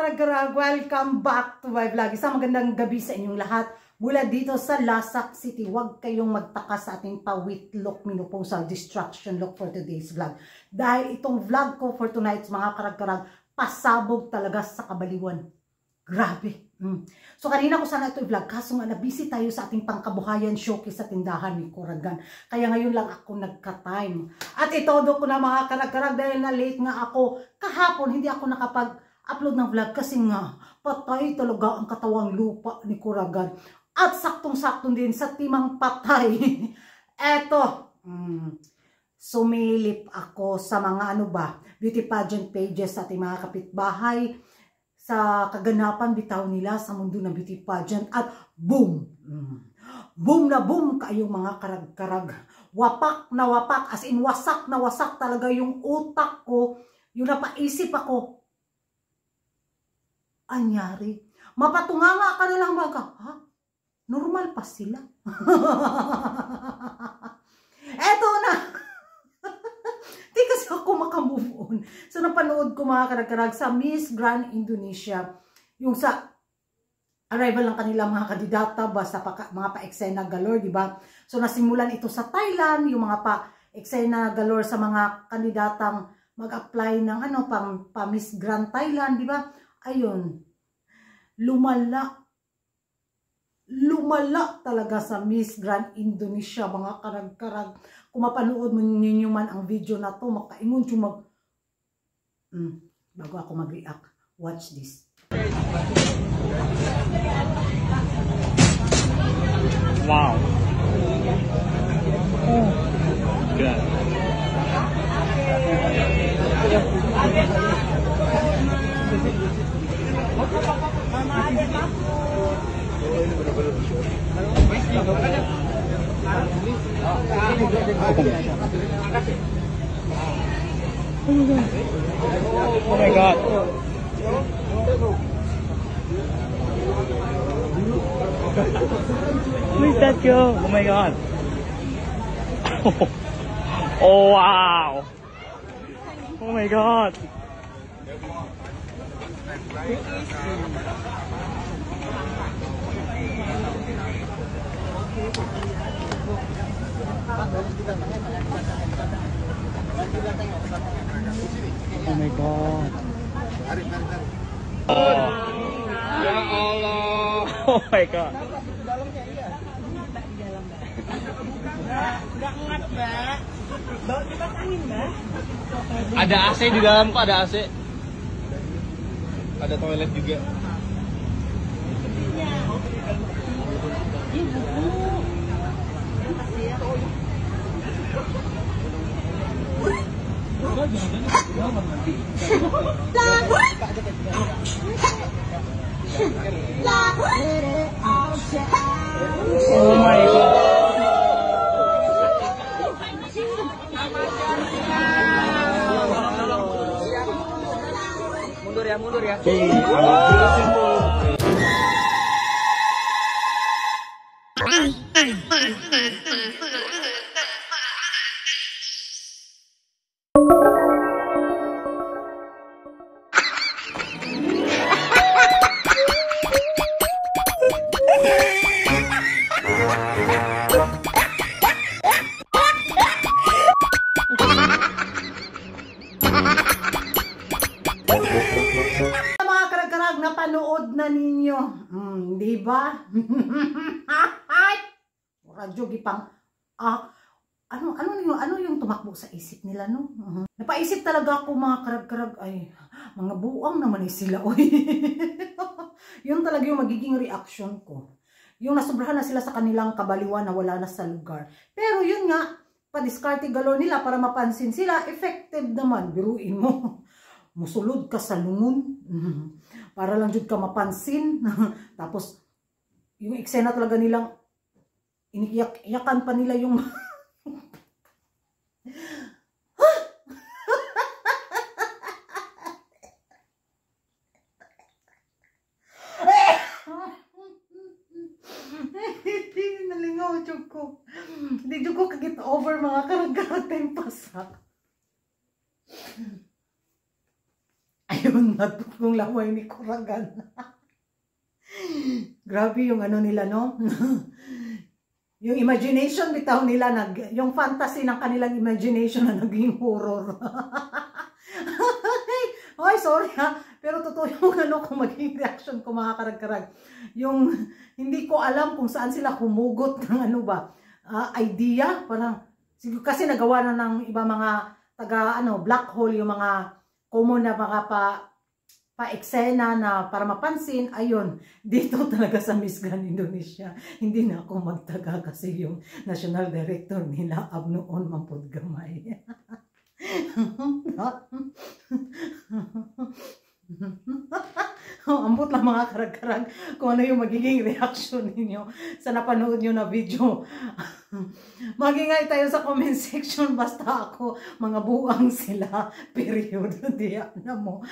karag-karag, welcome back to my vlog. Isang magandang gabi sa inyong lahat. Mula dito sa Lasak City, huwag kayong magtaka sa ating pawit look, menopausal distraction look for today's vlog. Dahil itong vlog ko for tonight, mga karag-karag, pasabog talaga sa kabaliwan. Grabe. So kanina ko sana ito i-vlog, kaso nga na-busy tayo sa ating pangkabuhayan showcase sa tindahan ni Kuragan. Kaya ngayon lang ako nagka-time. At itodo ko na mga karag-karag dahil na late nga ako. Kahapon hindi ako nakapag-upload ng vlog kasi nga patay talaga ang katawang lupa ni Kuragan. At saktong-saktong din sa timang patay. Eto, sumilip ako sa mga beauty pageant pages sa ating mga kapitbahay. Sa kaganapan bitaw nila sa mundo ng beauty pageant at boom! Boom na boom kayong mga karag-karag. Wapak na wapak, as in wasak na wasak talaga yung utak ko. Yung napaisip ako, anyari, mapatunganga ka na lang ha? Normal pa sila. Eto na! Di kasi ako makamove on. So, napanood ko mga karag-karag sa Miss Grand Indonesia. Yung sa arrival ng kanilang mga kandidata, basta mga pa-eksena galore, di ba? So, nasimulan ito sa Thailand, yung mga pa-eksena galore sa mga kandidatang mag-apply ng pa Miss Grand Thailand, di ba? Ayun. Lumala talaga sa Miss Grand Indonesia, mga karag-karag. Kung mapanood mo ninyo man ang video na to, makaingon siya bago ako mag-react. Watch this. Wow. Oh. Good. Oh my God. Where's that go? Oh my God. Oh wow. Oh my God. Oh my God. Oh. Ya Allah. Oh my God. Enggak ngat, Mbak. Bawa kipas angin, Mbak. Ada AC di dalam kok, ada AC. Ada toilet juga. Oh my God. Mundur ya. Mga karag-karag, napanood na ninyo. Di ba? Radyo gipang ano yung tumakbo sa isip nila, no? Napaisip talaga ako mga karag-karag, ay mga buang naman sila, oy. Yun talaga yung magiging reaction ko. Yung nasubrahan na sila sa kanilang kabaliwan na wala na sa lugar. Pero yun nga, pa-discarte galore nila para mapansin sila, effective naman. Biruin mo. Musulod ka sa lungon. Para lang jud ka mapansin. Tapos, yung eksena talaga nilang iniiyak-iyakan pa nila yung nalingaw jud ko. Hindi jud ko kagit over mga karag-karag pasak. Ayun, natutong lamay ni Kuragan. Grabe yung ano nila, no? Yung imagination bitaw nila, yung fantasy ng kanilang imagination na naging horror. Ay, sorry ha. Pero totoo yung ano kung maging reaction ko mga karag-karag. Yung hindi ko alam kung saan sila humugot ng ano ba, idea. Parang, kasi nagawa na ng iba mga taga black hole, yung mga common na mga pa-eksena na para mapansin. Ayun, dito talaga sa Miss Grand Indonesia, hindi na ako magtaga kasi yung national director nila abnoon mampud gamay. Ambot lang mga karag-karag kung ano yung magiging reaction ninyo sa napanood nyo na video. Magingay tayo sa comment section, basta ako mga buang sila, period. Diyan na mo.